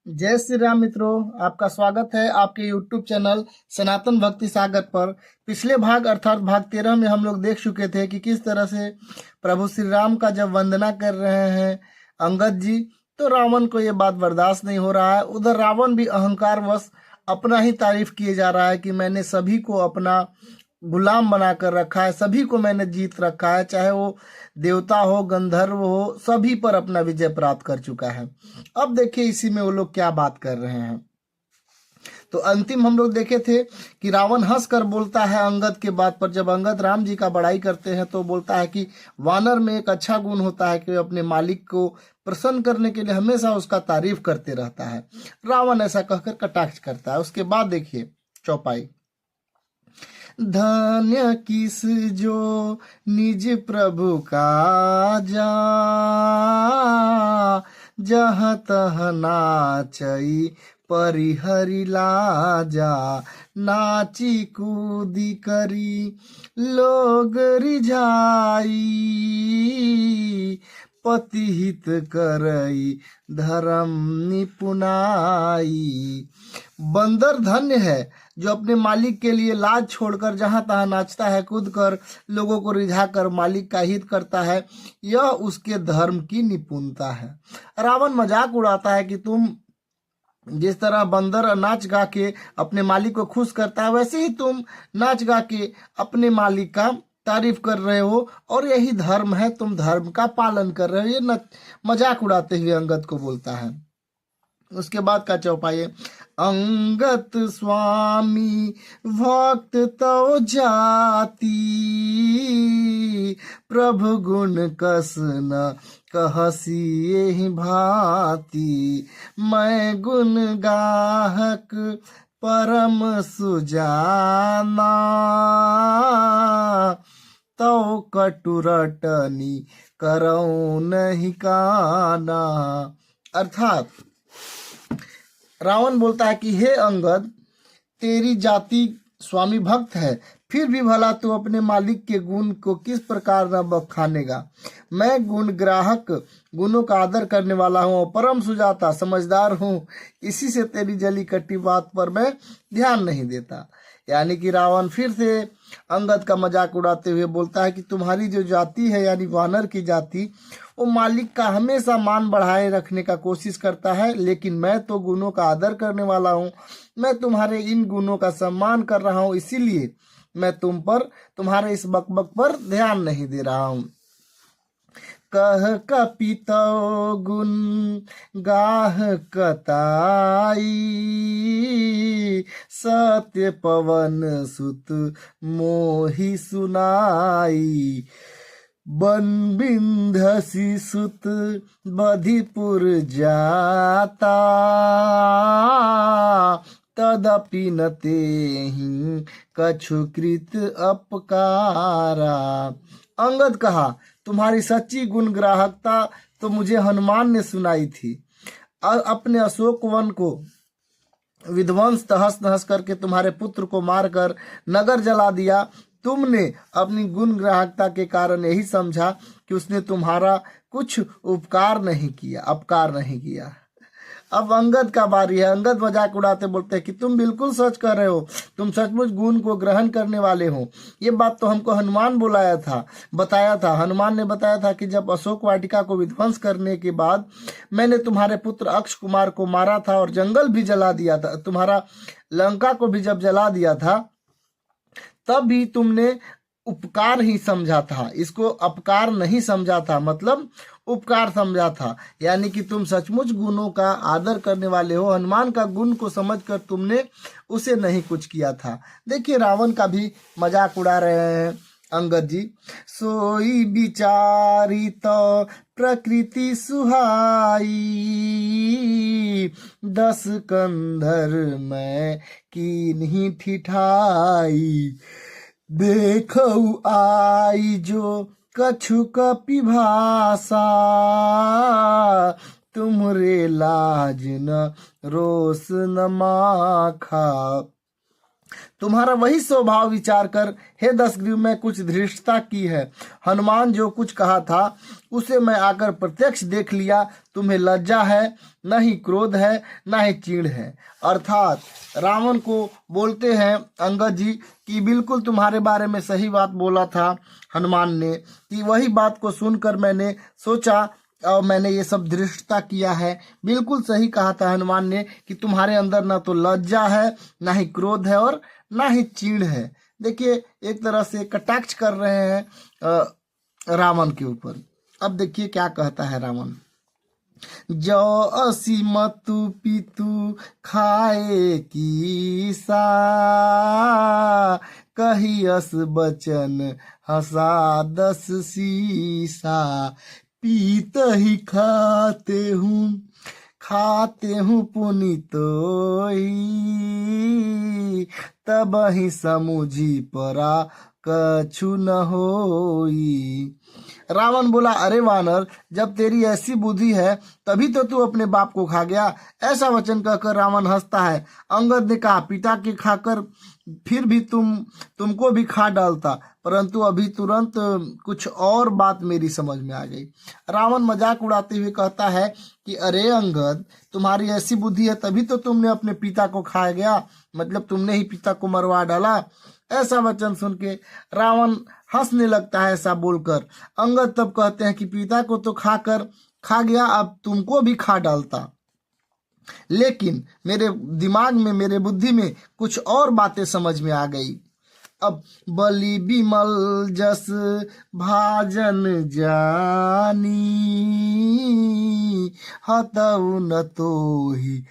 जय श्री राम मित्रों, आपका स्वागत है आपके YouTube चैनल सनातन भक्ति सागर पर। पिछले भाग अर्थात भाग 13 में हम लोग देख चुके थे कि किस तरह से प्रभु श्री राम का जब वंदना कर रहे हैं अंगद जी, तो रावण को ये बात बर्दाश्त नहीं हो रहा है। उधर रावण भी अहंकार वश अपना ही तारीफ किए जा रहा है कि मैंने सभी को अपना गुलाम बनाकर रखा है, सभी को मैंने जीत रखा है, चाहे वो देवता हो गंधर्व हो, सभी पर अपना विजय प्राप्त कर चुका है। अब देखिए इसी में वो लोग क्या बात कर रहे हैं। तो अंतिम हम लोग देखे थे कि रावण हंस कर बोलता है अंगद के बात पर। जब अंगद राम जी का बड़ाई करते हैं तो बोलता है कि वानर में एक अच्छा गुण होता है कि अपने मालिक को प्रसन्न करने के लिए हमेशा उसका तारीफ करते रहता है। रावण ऐसा कहकर कटाक्ष करता है। उसके बाद देखिए चौपाई, धन्य किस जो निज प्रभु का जा, जहाँ तह नाचई परिहरि लाजा, नाची कूदी करी लोग रिझाई, पति हित करई धर्म निपुनाई। बंदर धन्य है जो अपने मालिक के लिए लाज छोड़कर जहां तहां नाचता है, कूद कर लोगों को रिझाकर मालिक का हित करता है। यह उसके धर्म की निपुणता है। रावण मजाक उड़ाता है कि तुम जिस तरह बंदर नाच गा के अपने मालिक को खुश करता है, वैसे ही तुम नाच गा के अपने मालिक का तारीफ कर रहे हो, और यही धर्म है, तुम धर्म का पालन कर रहे हो। ये मजाक उड़ाते हुए अंगद को बोलता है। उसके बाद का चौपाई, अंगत स्वामी भक्त तो जाति, प्रभु गुण कस न कहसी यही भांति, मैं गुण गाहक परम सुजाना, तो कटुरटनी करऊं नहीं काना। अर्थात रावण बोलता है कि हे अंगद, तेरी जाति स्वामी भक्त है, फिर भी भला तू अपने मालिक के गुण को किस प्रकार न बखानेगा। मैं गुण ग्राहक, गुणों का आदर करने वाला हूँ, परम सुजाता समझदार हूँ, इसी से तेरी जली कटी बात पर मैं ध्यान नहीं देता। यानी कि रावण फिर से अंगद का मजाक उड़ाते हुए बोलता है कि तुम्हारी जो जाति है यानी वानर की जाति, वो मालिक का हमेशा मान बढ़ाए रखने का कोशिश करता है, लेकिन मैं तो गुणों का आदर करने वाला हूँ। मैं तुम्हारे इन गुणों का सम्मान कर रहा हूँ, इसीलिए मैं तुम पर, तुम्हारे इस बकबक पर ध्यान नहीं दे रहा हूँ। कह कपितो गुण गाह कताई, सत्य पवन सुत मोहि सुनाई, बन बिंधसी सुत बधिपुर जाता, तदपि न तेहि कछुकृत अपकारा। अंगद कहा, तुम्हारी सच्ची गुण ग्राहकता तो मुझे हनुमान ने सुनाई थी। अपने अशोक वन को विध्वंस तहस नहस करके तुम्हारे पुत्र को मारकर नगर जला दिया। तुमने अपनी गुण ग्राहकता के कारण यही समझा कि उसने तुम्हारा कुछ उपकार नहीं किया, अपकार नहीं किया। अब अंगद का बारी है। अंगद मजाक उड़ाते बोलते हैं कि तुम बिल्कुल सच कर रहे हो, तुम सचमुच गुण को ग्रहण करने वाले हो। ये बात तो हमको हनुमान बताया था। हनुमान ने बताया था कि जब अशोक वाटिका को विध्वंस करने के बाद मैंने तुम्हारे पुत्र अक्ष कुमार को मारा था और जंगल भी जला दिया था, तुम्हारा लंका को भी जब जला दिया था, तब भी तुमने उपकार ही समझा था, इसको अपकार नहीं समझा था, मतलब उपकार समझा था। यानी कि तुम सचमुच गुणों का आदर करने वाले हो। हनुमान का गुण को समझकर तुमने उसे नहीं कुछ किया था। देखिए रावण का भी मजाक उड़ा रहे हैं अंगद जी। सोई बिचारी तो प्रकृति सुहाई, 10 कंधर में कीन्ही ठिठाई, देखऊ आई जो कछु कपि भाषा, तुमरे लाज न रोष न माखा। तुम्हारा वही स्वभाव विचार कर हे दशग्रीव मैं कुछ धृष्टता की है। हनुमान जो कुछ कहा था उसे मैं आकर प्रत्यक्ष देख लिया। तुम्हें लज्जा है, न ही क्रोध है, न ही चीड़ है। अर्थात रावण को बोलते हैं अंगद जी कि बिल्कुल तुम्हारे बारे में सही बात बोला था हनुमान ने, कि वही बात को सुनकर मैंने सोचा और मैंने ये सब धृष्टता किया है। बिल्कुल सही कहा था हनुमान ने कि तुम्हारे अंदर ना तो लज्जा है, ना ही क्रोध है और ना ही चीड़ है। देखिए एक तरह से कटाक्ष कर रहे हैं रावण के ऊपर। अब देखिए क्या कहता है रावण। जो असी मतु पितु खाए की सा, कही अस बचन हंसा दस सीसा। पीत ही खाते हूँ पुनितोई, तब ही समुझी परा कछु न होई। रावण बोला अरे वानर, जब तेरी ऐसी बुद्धि है तभी तो तू अपने बाप को खा गया। ऐसा वचन कहकर रावण हंसता है। अंगद ने कहा पिता के खाकर फिर भी तुमको भी खा डालता, परंतु अभी तुरंत कुछ और बात मेरी समझ में आ गई। रावण मजाक उड़ाते हुए कहता है कि अरे अंगद, तुम्हारी ऐसी बुद्धि है तभी तो तुमने अपने पिता को खा गया, मतलब तुमने ही पिता को मरवा डाला। ऐसा वचन सुन के रावण हंसने लगता है ऐसा बोलकर। अंगद तब कहते हैं कि पिता को तो खा गया, अब तुमको भी खा डालता, लेकिन मेरे दिमाग में, मेरे बुद्धि में कुछ और बातें समझ में आ गई। अब बलि बिमल जस भाजन जानी, हतउ न तोहि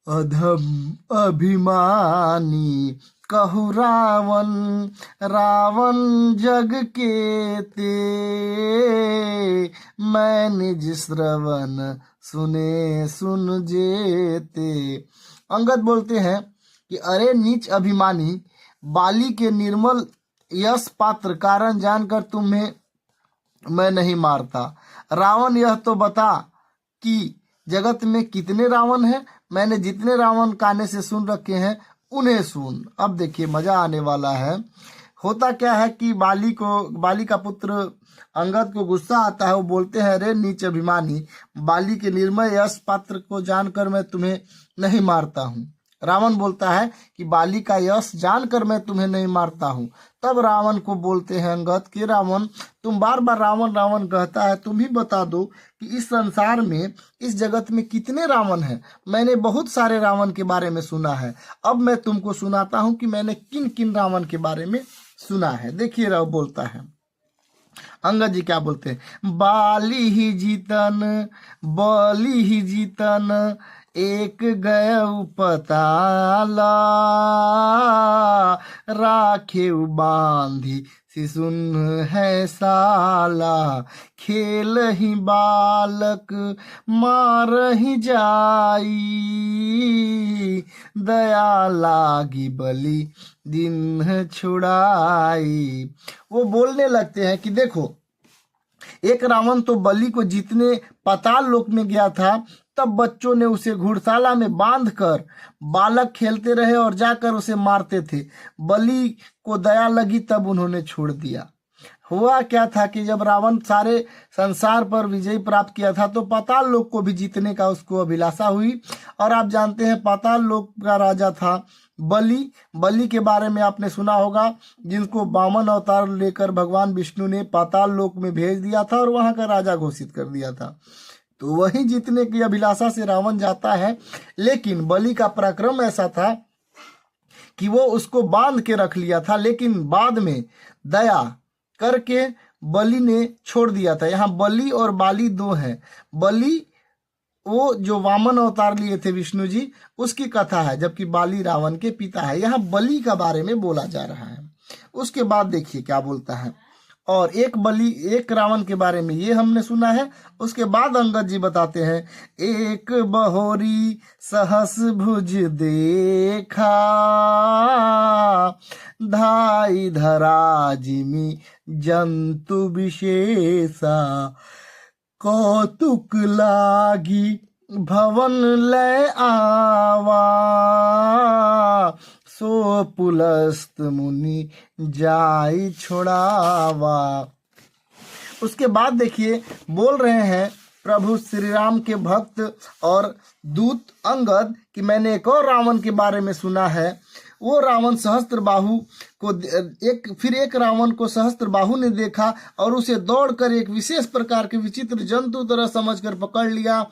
अधम अभिमानी। कहु रावण जग के ते, मैं निज श्रवण सुने सुन जेते। अंगद बोलते हैं कि अरे नीच अभिमानी, बाली के निर्मल यश पात्र कारण जानकर तुम्हें मैं नहीं मारता। रावण यह तो बता कि जगत में कितने रावण हैं। मैंने जितने रावण काने से सुन रखे हैं उन्हें सुन। अब देखिए मजा आने वाला है। होता क्या है कि बाली का पुत्र अंगद को गुस्सा आता है। वो बोलते हैं अरे नीच अभिमानी, बाली के निर्मल यश पात्र को जानकर मैं तुम्हें नहीं मारता हूँ। रावण बोलता है कि बाली का यश जानकर मैं तुम्हें नहीं मारता हूँ। तब रावण को बोलते हैं अंगद कि रावण, तुम बार बार रावण रावण कहता है, तुम ही बता दो कि इस संसार में, इस जगत में कितने रावण हैं। मैंने बहुत सारे रावण के बारे में सुना है। अब मैं तुमको सुनाता हूँ कि मैंने किन किन रावण के बारे में सुना है। देखिए राव बोलता है अंगद जी क्या बोलते हैं। बलि ही जीतन एक गय पताला, राखे बांधी शिशुन है साला। खेल ही बालक मार ही जाई, दया लागी बलि दिन छुड़ाई। वो बोलने लगते हैं कि देखो, एक रावण तो बलि को जीतने पाताल लोक में गया था, तब बच्चों ने उसे घुड़शाला में बांधकर बालक खेलते रहे और जाकर उसे मारते थे। बलि को दया लगी तब उन्होंने छोड़ दिया। हुआ क्या था कि जब रावण सारे संसार पर विजय प्राप्त किया था तो पाताल लोक को भी जीतने का उसको अभिलाषा हुई। और आप जानते हैं पाताल लोक का राजा था बलि के बारे में आपने सुना होगा, जिनको वामन अवतार लेकर भगवान विष्णु ने पाताल लोक में भेज दिया था और वहां का राजा घोषित कर दिया था। तो वही जीतने की अभिलाषा से रावण जाता है, लेकिन बलि का पराक्रम ऐसा था कि वो उसको बांध के रख लिया था, लेकिन बाद में दया करके बलि ने छोड़ दिया था। यहाँ बलि और बाली दो हैं। बलि वो जो वामन अवतार लिए थे विष्णु जी, उसकी कथा है, जबकि बाली रावण के पिता है। यहाँ बलि का बारे में बोला जा रहा है। उसके बाद देखिए क्या बोलता है। और एक रावण के बारे में ये हमने सुना है। उसके बाद अंगद जी बताते हैं, एक बहोरी सहस भुज देखा, धाई धरा जिमी जंतु विशेषा। कौतुक लागी भवन ले आवा, सो पुलस्त मुनि जाई छोड़ावा। उसके बाद देखिए बोल रहे हैं प्रभु श्री राम के भक्त और दूत अंगद कि मैंने एक और रावण के बारे में सुना है। वो रावण सहस्त्रबाहु को एक रावण को सहस्त्रबाहु ने देखा और उसे दौड़कर एक विशेष प्रकार के विचित्र जंतु तरह समझकर पकड़ लिया।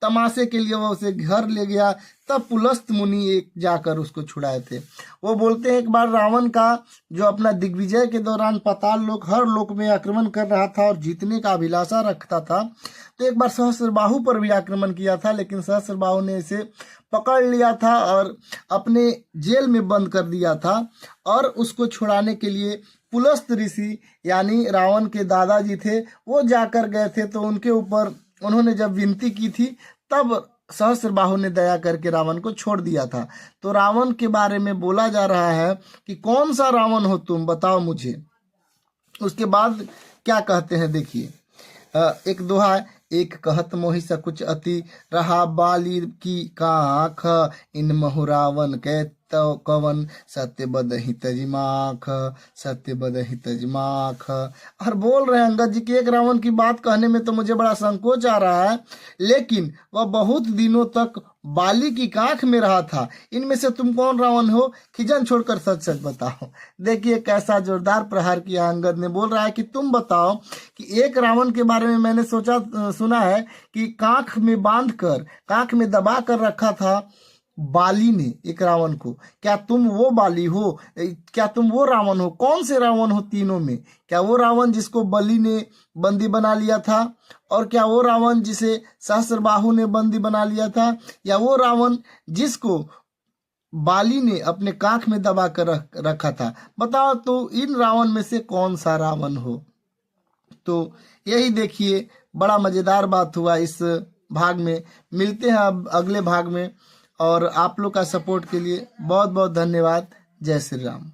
तमाशे के लिए वह उसे घर ले गया। तब पुलस्त मुनि एक जाकर उसको छुड़ाए थे। वो बोलते हैं एक बार रावण का जो अपना दिग्विजय के दौरान पाताल लोक हर लोक में आक्रमण कर रहा था और जीतने का अभिलाषा रखता था, तो एक बार सहस्त्रबाहु पर भी आक्रमण किया था, लेकिन सहस्त्रबाहु ने इसे पकड़ लिया था और अपने जेल में बंद कर दिया था। और उसको छुड़ाने के लिए पुलस्त ऋषि यानी रावण के दादाजी थे, वो जाकर गए थे। तो उनके ऊपर उन्होंने जब विनती की थी तब सहस्त्रबाहु ने दया करके रावण को छोड़ दिया था। तो रावण के बारे में बोला जा रहा है कि कौन सा रावण हो तुम, बताओ मुझे। उसके बाद क्या कहते हैं देखिए, एक दोहा है, एक कहत मोहि सकुच अति रहा बाली की काख इन महु रावण के तो कवन सत्य बदहि तजमाख सत्य बदहि तजमाख। और बोल रहे हैं अंगद जी की एक रावण की बात कहने में तो मुझे बड़ा संकोच आ रहा है, लेकिन वह बहुत दिनों तक बाली की काख में रहा था। इनमें से तुम कौन रावण हो, खिजन छोड़कर सच सच बताओ। देखिए कैसा जोरदार प्रहार किया अंगद ने। बोल रहा है कि तुम बताओ कि एक रावण के बारे में मैंने सुना है कि काख में बांधकर काख में दबा कर रखा था बाली ने एक रावण को। क्या तुम वो बाली हो, क्या तुम वो रावण हो? कौन से रावण हो तीनों में? क्या वो रावण जिसको बलि ने बंदी बना लिया था, और क्या वो रावण जिसे सहस्त्रबाहु ने बंदी बना लिया था, या वो रावण जिसको बाली ने अपने काख में दबा कर रखा था? बताओ तो इन रावण में से कौन सा रावण हो। तो यही देखिए बड़ा मजेदार बात हुआ इस भाग में। मिलते हैं अब अगले भाग में, और आप लोग का सपोर्ट के लिए बहुत बहुत धन्यवाद। जय श्री राम।